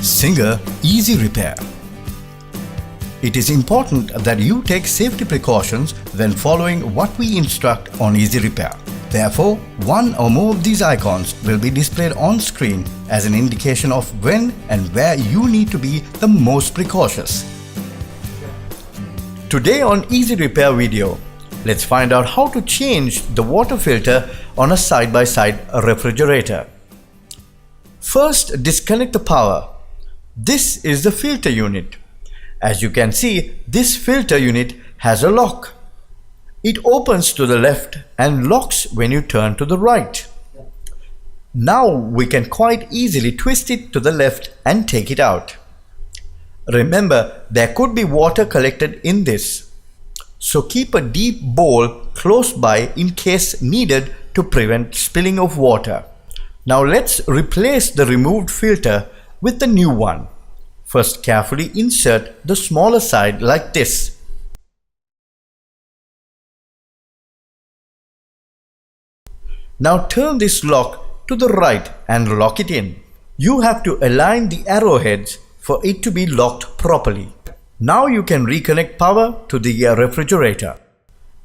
Singer Easy Repair. It is important that you take safety precautions when following what we instruct on Easy Repair. Therefore, one or more of these icons will be displayed on screen as an indication of when and where you need to be the most precautious. Today on Easy Repair video, let's find out how to change the water filter on a side-by-side refrigerator. First, disconnect the power. This is the filter unit. As you can see, this filter unit has a lock. It opens to the left and locks when you turn to the right. Now we can quite easily twist it to the left and take it out. Remember, there could be water collected in this, so keep a deep bowl close by in case needed to prevent spilling of water. Now let's replace the removed filter with the new one. First, carefully insert the smaller side like this. Now turn this lock to the right and lock it in. You have to align the arrowheads for it to be locked properly. Now you can reconnect power to the refrigerator.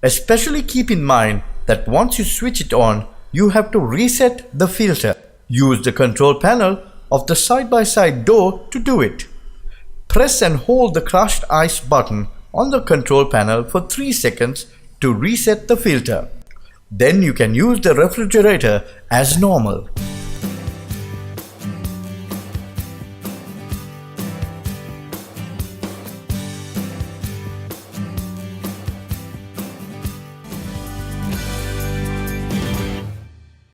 Especially keep in mind that once you switch it on, you have to reset the filter. Use the control panel of the side-by-side door to do it. Press and hold the crushed ice button on the control panel for 3 seconds to reset the filter. Then you can use the refrigerator as normal.